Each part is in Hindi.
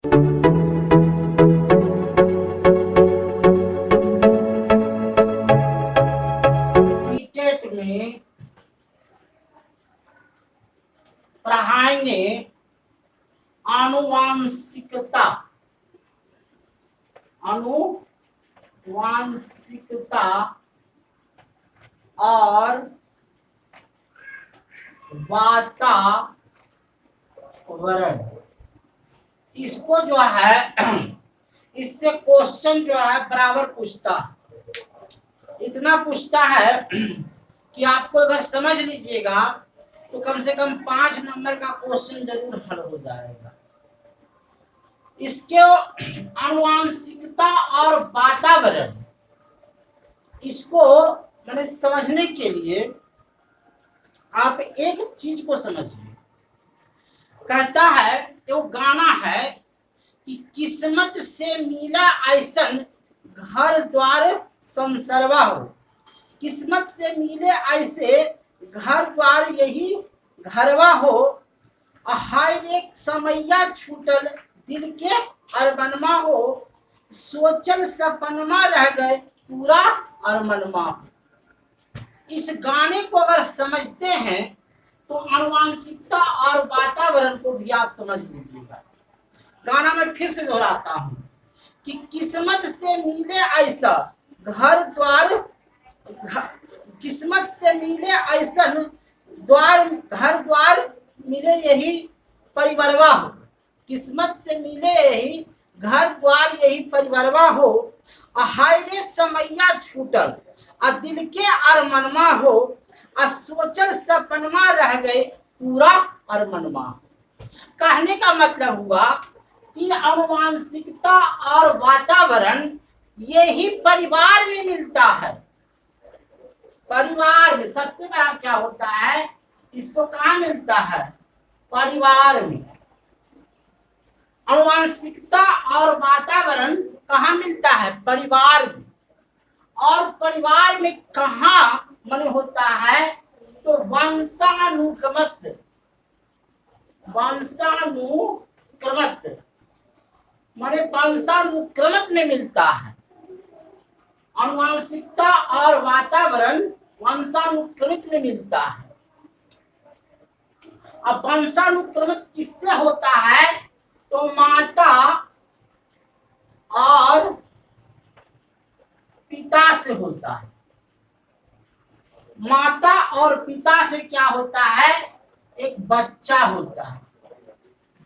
बीटेट में पढ़ाएंगे आनुवांशिकता और वातावरण। इसको जो है इससे क्वेश्चन जो है बराबर पूछता है, इतना पूछता है कि आपको अगर समझ लीजिएगा तो कम से कम 5 नंबर का क्वेश्चन जरूर हल हो जाएगा। इसके आनुवांशिकता और वातावरण, इसको मैंने समझने के लिए आप एक चीज को समझिए। कहता है, वो गाना है कि किस्मत से मिला ऐसन घर द्वार संसरवा हो, किस्मत से मिले ऐसे घर द्वार यही घरवा हो, हाय एक समैया छूटल दिल के अरबनमा हो, सोचल सपनमा रह गए पूरा अरमनमा हो। इस गाने को अगर समझते हैं तो आनुवांशिकता और वातावरण को भी आप समझ लीजिएगा। गाना मैं फिर से दोहराता हूं कि किस्मत से मिले ऐसा घर द्वार, किस्मत से मिले ऐसा द्वार, घर द्वार मिले यही परिवारवा हो, किस्मत से मिले यही घर द्वार यही परिवारवा हो, हाय रे समैया छूटल आ दिल के अरमनमा हो, आ सोचल सपनमा रह गए पूरा अरमनमा। कहने का मतलब हुआ कि आनुवांशिकता और वातावरण यही परिवार में मिलता है। परिवार में सबसे बड़ा क्या होता है, इसको कहाँ मिलता है, परिवार में। आनुवांशिकता और वातावरण कहाँ मिलता है, परिवार में। और परिवार में कहाँ माने होता है, तो वंशानुक्रमत, वंशानुक्रमत माने वंशानुक्रमत में मिलता है। आनुवांशिकता और वातावरण वंशानुक्रमित में मिलता है। अब वंशानुक्रमित किससे होता है, तो माता और पिता से होता है। माता और पिता से क्या होता है, एक बच्चा होता है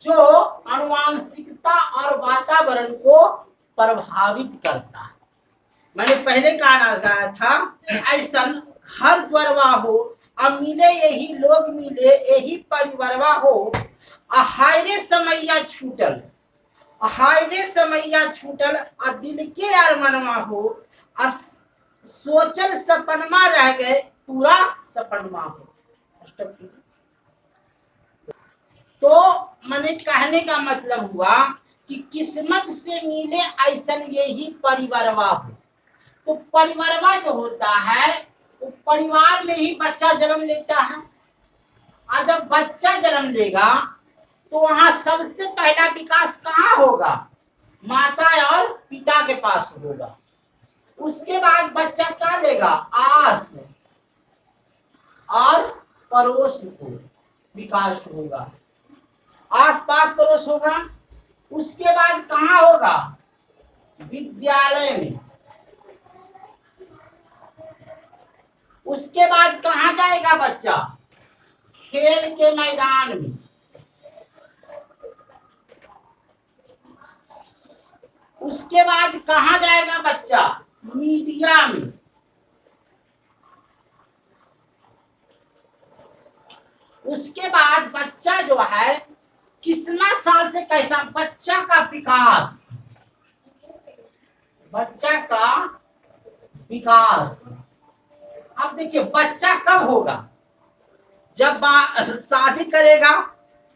जो आनुवांशिकता और वातावरण को प्रभावित करता है। मैंने पहले गाया था कि ऐसा हर द्वारवा हो, अब मिले यही लोग मिले यही परिवारवा हो, हाय रे समैया छूटल, हाय रे समैया छूटल आ दिल के अरमनमा हो, सोचल सपनमा रह गए पूरा सपनमा हो। तो मैंने कहने का मतलब हुआ कि किस्मत से मिले ऐसा यही परिवारवा हो। तो परिवारवा जो होता है वो परिवार में ही बच्चा जन्म लेता है। और जब बच्चा जन्म लेगा तो वहां सबसे पहला विकास कहाँ होगा, माता और पिता के पास होगा। उसके बाद बच्चा क्या लेगा, आस और पड़ोस को विकास होगा, आस पास पड़ोस होगा। उसके बाद कहाँ होगा, विद्यालय में। उसके बाद कहाँ जाएगा बच्चा, खेल के मैदान में। उसके बाद कहाँ जाएगा बच्चा, मीडिया में। उसके बाद बच्चा जो है कितना साल से कैसा, बच्चा का विकास, बच्चा का विकास। अब देखिए बच्चा कब होगा, जब शादी करेगा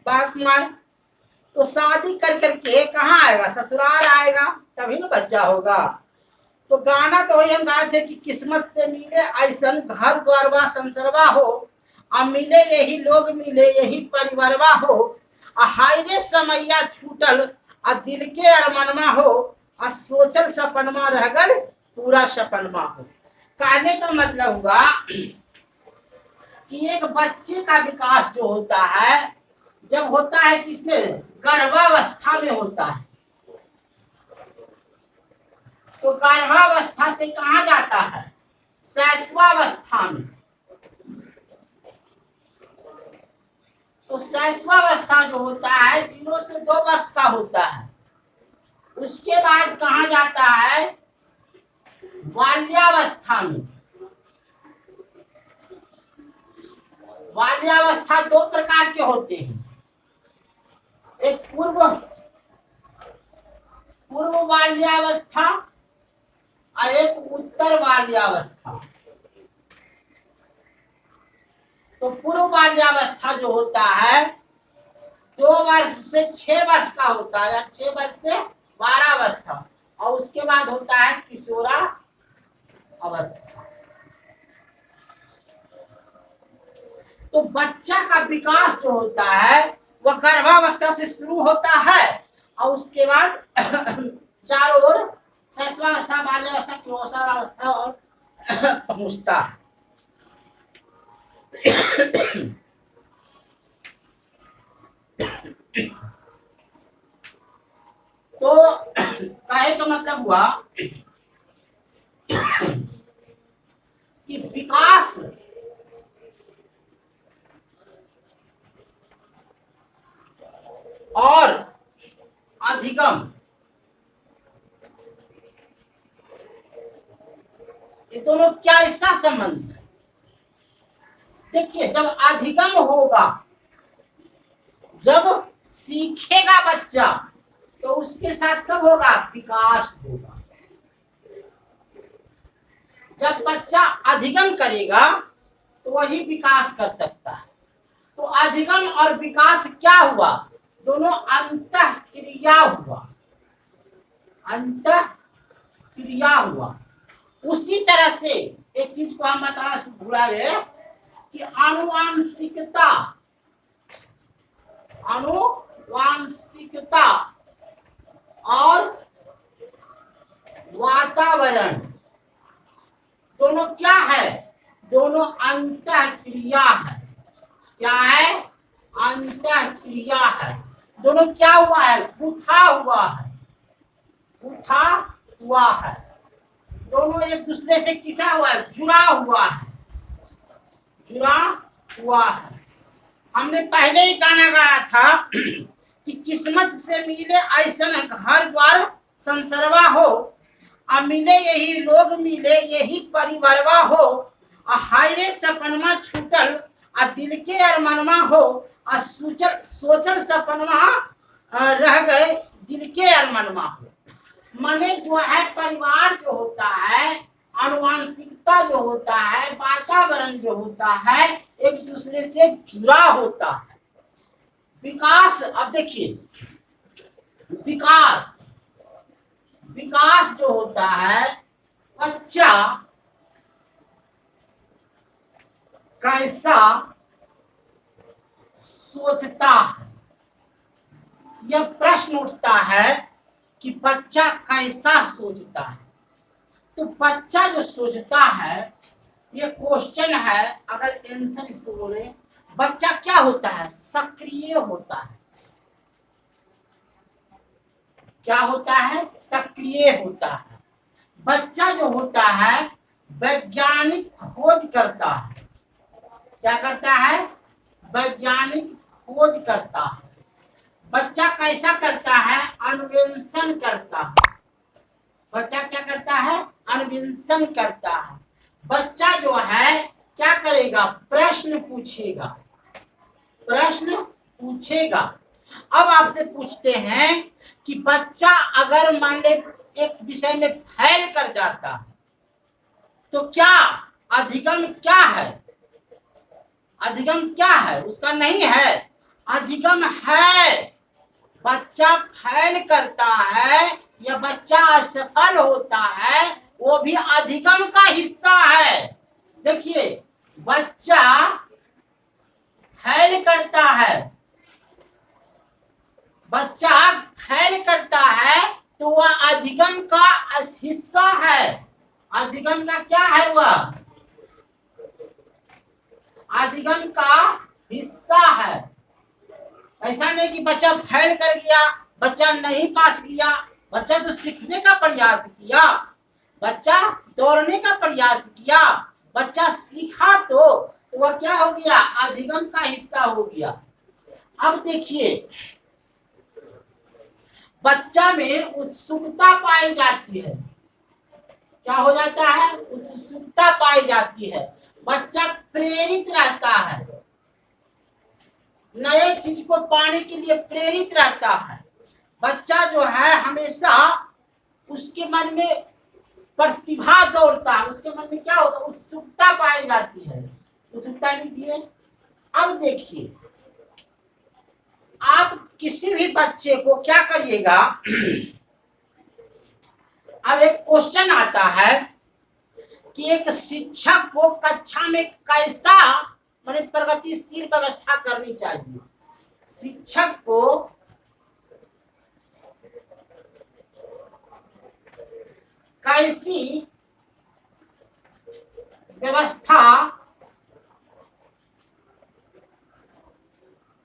बाप माए, तो शादी कर करके कहाँ आएगा, ससुराल आएगा, तभी ना बच्चा होगा। तो गाना तो वही हम गाए थे कि किस्मत से मिले ऐसन घर द्वारवा संसरवा हो, अब मिले यही लोग मिले यही परिवारवा हो, हाय रे समैया छूटल और दिल के अरमनमा हो और सोचल सपनमा रह गल पूरा सपनमा हो। कहने का मतलब हुआ कि एक बच्चे का विकास जो होता है जब होता है किसमें, गर्भावस्था में होता है। तो गर्भावस्था से कहाँ जाता है, शैशवावस्था में। तो शैशवावस्था जो होता है 0 से 2 वर्ष का होता है। उसके बाद कहाँ जाता है, बाल्यावस्था में। बाल्यावस्था 2 प्रकार के होते हैं, एक पूर्व बाल्यावस्था और एक उत्तर बाल्यावस्था। तो पूर्व बाल्यावस्था जो होता है 2 वर्ष से 6 वर्ष का होता है, या 6 वर्ष से 12 अवस्था, और उसके बाद होता है किशोरा अवस्था। तो बच्चा का विकास जो होता है वह गर्भावस्था से शुरू होता है और उसके बाद चारों ओर शैशवावस्था, बाल्यावस्था, किशोरावस्था और पहुंचता है। तो कहे का मतलब हुआ कि विकास और अधिगम, ये दोनों क्या ऐसा संबंध है। देखिए, जब अधिगम होगा, जब सीखेगा बच्चा, तो उसके साथ कब होगा, विकास होगा। जब बच्चा अधिगम करेगा तो वही विकास कर सकता है। तो अधिगम और विकास क्या हुआ, दोनों अंतः क्रिया हुआ, अंतः क्रिया हुआ। उसी तरह से एक चीज को हम बताना भूला गए कि आनुवांशिकता और वातावरण दोनों क्या है, दोनों अंतः क्रिया है। क्या है, अंतः क्रिया है। दोनों क्या हुआ है, गुथा हुआ है, गुथा हुआ है। दोनों एक दूसरे से किसा हुआ है, जुड़ा हुआ है, जुड़ा हुआ है। हमने पहले ही गाना गाया था कि किस्मत से मिले ऐसन घर द्वार संसरवा हो, आ मिले यही लोग, मिले यही परिवारवा हो, आ हाय रे सपनमा छूटल, आ दिल के अरमनमा हो, आ सोचल सपनमा रह गए दिल के अरमनमा हो। माने जो है परिवार जो होता है, आनुवांशिकता जो होता है, वातावरण जो होता है, एक दूसरे से जुड़ा होता है। विकास, अब देखिए विकास जो होता है, बच्चा कैसा सोचता है, यह प्रश्न उठता है कि बच्चा कैसा सोचता है। तो बच्चा जो सोचता है, ये क्वेश्चन है। अगर आंसर इसको बोले, बच्चा क्या होता है, सक्रिय होता है। क्या होता है, सक्रिय होता है। बच्चा जो होता है वैज्ञानिक खोज करता है। क्या करता है, वैज्ञानिक खोज करता है। बच्चा कैसा करता है, अन्वेषण करता है। बच्चा क्या करता है, अन्वेषण करता है। बच्चा जो है क्या करेगा, प्रश्न पूछेगा, प्रश्न पूछेगा। अब आपसे पूछते हैं कि बच्चा अगर मान ले एक विषय में फेल कर जाता है तो क्या अधिगम क्या है, अधिगम क्या है, उसका नहीं है, अधिगम है। बच्चा फेल करता है या बच्चा असफल होता है, वो भी अधिगम का हिस्सा है। देखिए, बच्चा फेल करता है, बच्चा फेल कर ने कि बच्चा फेल कर गया, बच्चा नहीं पास किया, बच्चा तो सीखने का प्रयास किया, बच्चा दौड़ने का प्रयास किया, बच्चा सीखा तो वह क्या हो गया, अधिगम का हिस्सा हो गया। अब देखिए बच्चा में उत्सुकता पाई जाती है, क्या हो जाता है, उत्सुकता पाई जाती है, बच्चा प्रेरित रहता है, नए चीज को पाने के लिए प्रेरित रहता है। बच्चा जो है हमेशा उसके मन में प्रतिभा दौड़ता है, उसके मन में क्या होता है, उत्सुकता पाई जाती है। उत्सुकता लीजिए। अब देखिए आप किसी भी बच्चे को क्या करिएगा, अब एक क्वेश्चन आता है कि एक शिक्षक को कक्षा में कैसा माने प्रगतिशील व्यवस्था करनी चाहिए। शिक्षक को कैसी व्यवस्था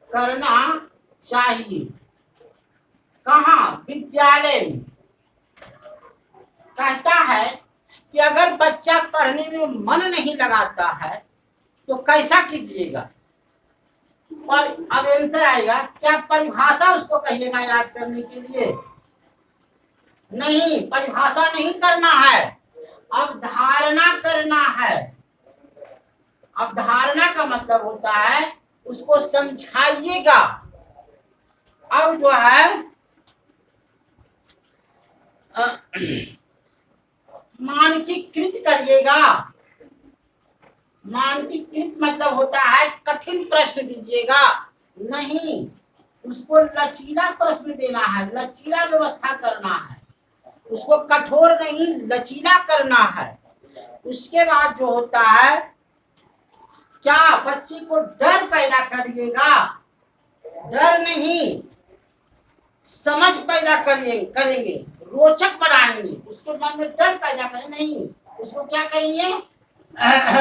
करना चाहिए, कहाँ, विद्यालय में। कहता है कि अगर बच्चा पढ़ने में मन नहीं लगाता है तो कैसा कीजिएगा, और अब आंसर आएगा, क्या परिभाषा उसको कहिएगा याद करने के लिए, नहीं, परिभाषा नहीं करना है, अवधारणा करना है। अवधारणा का मतलब होता है उसको समझाइएगा। अब जो है मानकीकृत करिएगा। मानकीकृत मतलब होता है कठिन प्रश्न दीजिएगा, नहीं, उसको लचीला प्रश्न देना है, लचीला व्यवस्था करना है, उसको कठोर नहीं लचीला करना है। उसके बाद जो होता है क्या, बच्चे को डर पैदा करिएगा, डर नहीं समझ पैदा करेंगे, रोचक बनाएंगे, उसके मन में डर पैदा करें नहीं, उसको क्या करेंगे,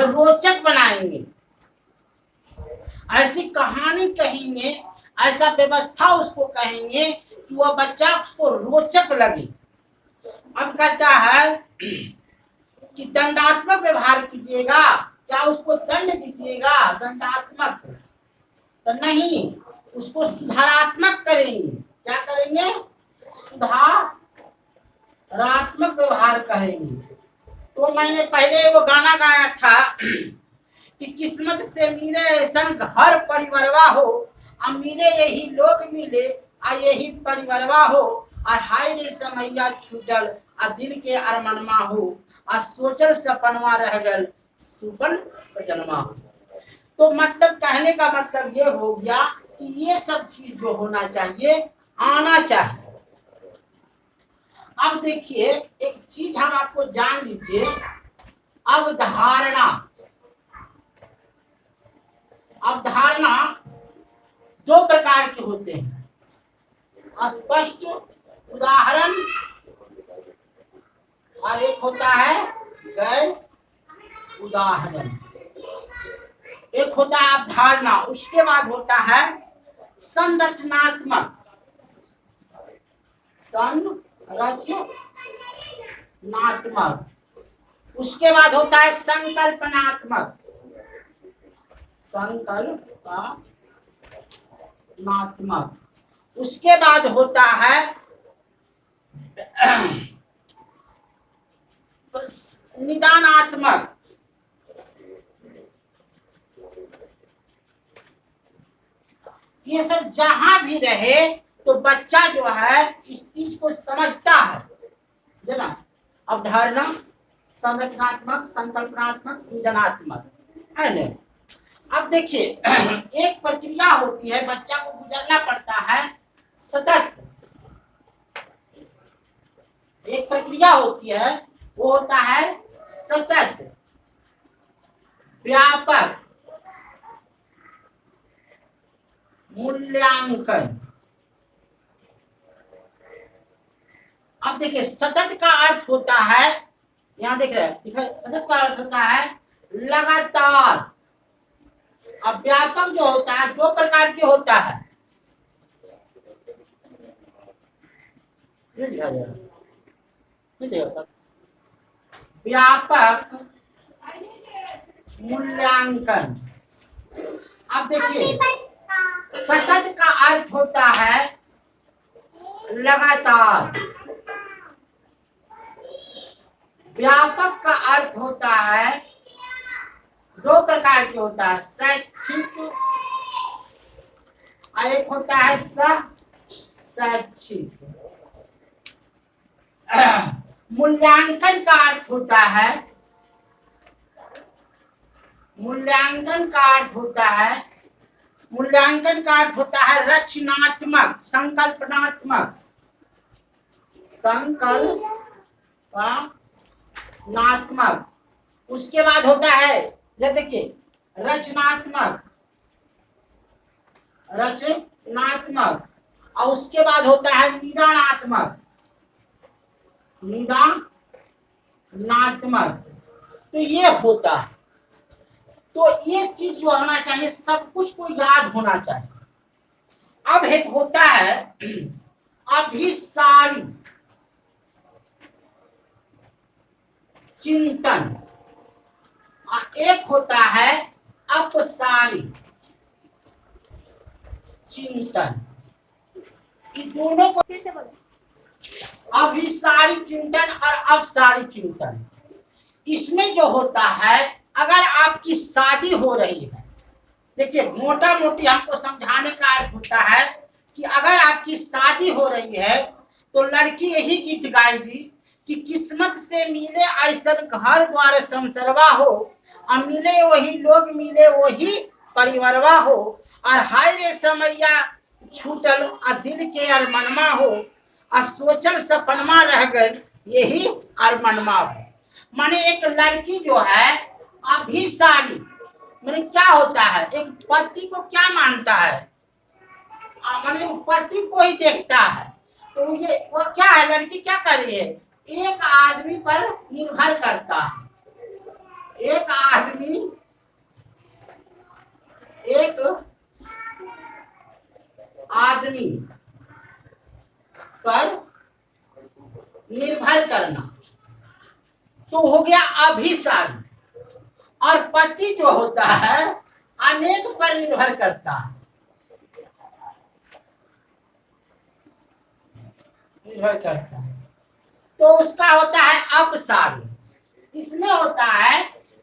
रोचक बनाएंगे। ऐसी कहानी कहेंगे, ऐसा व्यवस्था उसको कहेंगे कि वह बच्चा उसको रोचक लगे। अब कहता है कि दंडात्मक व्यवहार कीजिएगा, क्या उसको दंड दीजिएगा, दंडात्मक तो नहीं, उसको सुधारात्मक करेंगे। क्या करेंगे, सुधारात्मक व्यवहार करेंगे। तो मैंने पहले वो गाना गाया था कि किस्मत से मिले ऐसा घर परिवारवा हो, अब मिले यही लोग मिले आ यही परिवारवा हो, और हाय रे समैया छूटल आ दिल के अरमनमा हो, आ सोचल सपनवा रह गल सुपन सजनवा हो। तो मतलब कहने का मतलब ये हो गया कि ये सब चीज जो होना चाहिए आना चाहिए। अब देखिए एक चीज हम आपको जान लीजिए, अवधारणा। अवधारणा दो प्रकार के होते हैं, स्पष्ट उदाहरण और एक होता है गैर उदाहरण। एक होता है अवधारणा, उसके बाद होता है संरचनात्मक। संरचनात्मक, उसके बाद होता है संकल्पनात्मक। संकल्पनात्मक, उसके बाद होता है निदानात्मक। ये सब जहां भी रहे तो बच्चा जो है इस चीज को समझता है, जना अवधारणा, संरचनात्मक, संकल्पनात्मक, निदानात्मक, है न। अब देखिए एक प्रक्रिया होती है, बच्चा को गुजरना पड़ता है सतत। एक प्रक्रिया होती है, वो होता है सतत, व्यापक मूल्यांकन। अब देखिए सतत का अर्थ होता है, यहां देख रहे हैं, सतत का अर्थ होता है लगातार। अब व्यापक जो होता है दो प्रकार के होता है, नहीं दिखाई दे रहा, नहीं दिखा। व्यापक मूल्यांकन। अब देखिए, सतत का अर्थ होता है लगातार, व्यापक का अर्थ होता है दो प्रकार के होता है, शैक्षिक और एक होता है शैक्षिक। मूल्यांकन का अर्थ होता है, मूल्यांकन का अर्थ होता है, मूल्यांकन का अर्थ होता है रचनात्मक, संकल्पनात्मक, संकल्पनात्मक। उसके बाद होता है, ये देखिए, रचनात्मक, रचनात्मक, और उसके बाद होता है निदानात्मक, निदानात्मक। तो ये होता है। तो ये चीज जो होना चाहिए, सब कुछ को याद होना चाहिए। अब एक होता है अभिसारी चिंतन, और एक होता है अपसारी चिंतन। इन दोनों को कैसे बोले? अभिसारी चिंतन और अपसारी चिंतन। इसमें जो होता है, अगर आपकी शादी हो रही है, देखिए मोटा मोटी हमको समझाने का अर्थ होता है कि अगर आपकी शादी हो रही है तो लड़की यही गीत गाएगी कि किस्मत से मिले ऐसा घर द्वार संसरवा हो, और मिले वही लोग, मिले वही परिवारवा हो, और हाय रे समैया छूटल आ दिल के अरमनमा हो, और सोचल सपनमा रह गए यही अरमनमा हो। माने एक लड़की जो है अभिसारी, माने क्या होता है, एक पति को क्या मानता है, माने पति को ही देखता है। तो ये वो क्या है, लड़की क्या कर रही है, एक आदमी पर निर्भर करता है, एक आदमी, एक आदमी पर निर्भर करना, तो हो गया अभिसारी। और पति जो होता है अनेक पर निर्भर करता है, निर्भर करता है, तो उसका होता है अपसारी। इसमें होता है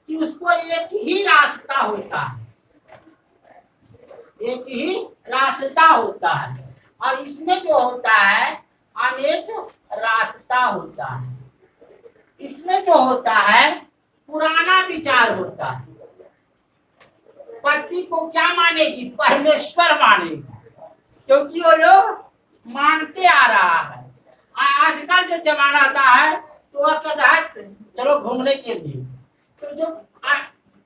कि उसको एक ही रास्ता होता है, एक ही रास्ता होता है, और इसमें जो होता है अनेक रास्ता होता है। इसमें जो होता है पुराना विचार होता है। पति को क्या मानेगी, परमेश्वर मानेगी, क्योंकि वो लोग मानते आ रहा है। आजकल जो जमाना आता है तो वह कहता है चलो घूमने के लिए, तो जो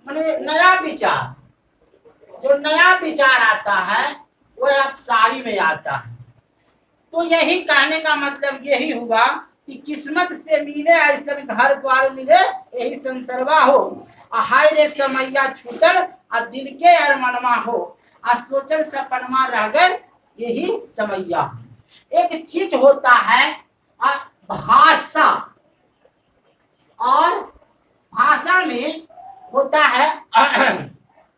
माने नया विचार, जो नया विचार आता है वह अब साड़ी में आता है। तो यही कहने का मतलब यही हुआ कि किस्मत से मिले ऐसा घर द्वार मिले यही संसरवा हो, हाय रे समैया छूटल आ दिल के अरमनमा हो, आ सोचल सपनमा रह गए यही समैया। एक चीज होता है भाषा, और भाषा में होता है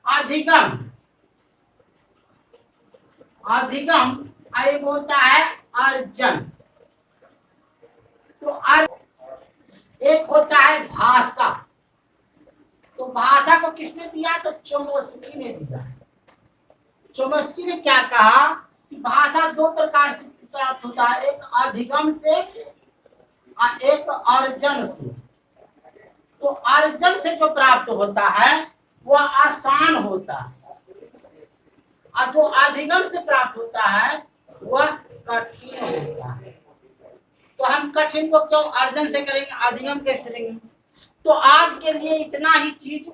अधिगम, अधिगम, एक होता है अर्जन। तो एक होता है भाषा, तो भाषा को किसने दिया, तो चोमस्की ने दिया। चोमस्की ने क्या कहा कि भाषा दो प्रकार से प्राप्त होता है, एक अधिगम से और एक अर्जन से। तो अर्जन से जो प्राप्त होता है वह आसान होता है, और जो अधिगम से प्राप्त होता है वह कठिन होता है। तो हम कठिन को क्यों अर्जन से करेंगे, अधिगम कैसे करेंगे। तो आज के लिए इतना ही चीज,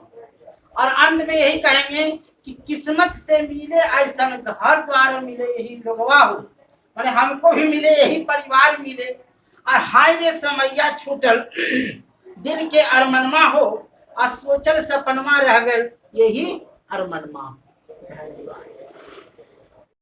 और अंत में यही कहेंगे कि किस्मत से मिले ऐसा घर द्वार मिले यही लोगवा हो, माने हमको भी मिले यही परिवार मिले, और हाय रे समैया छूटल दिल के अरमनमा हो, और सोचल सपनमा रह गए यही अरमनमा। धन्यवाद।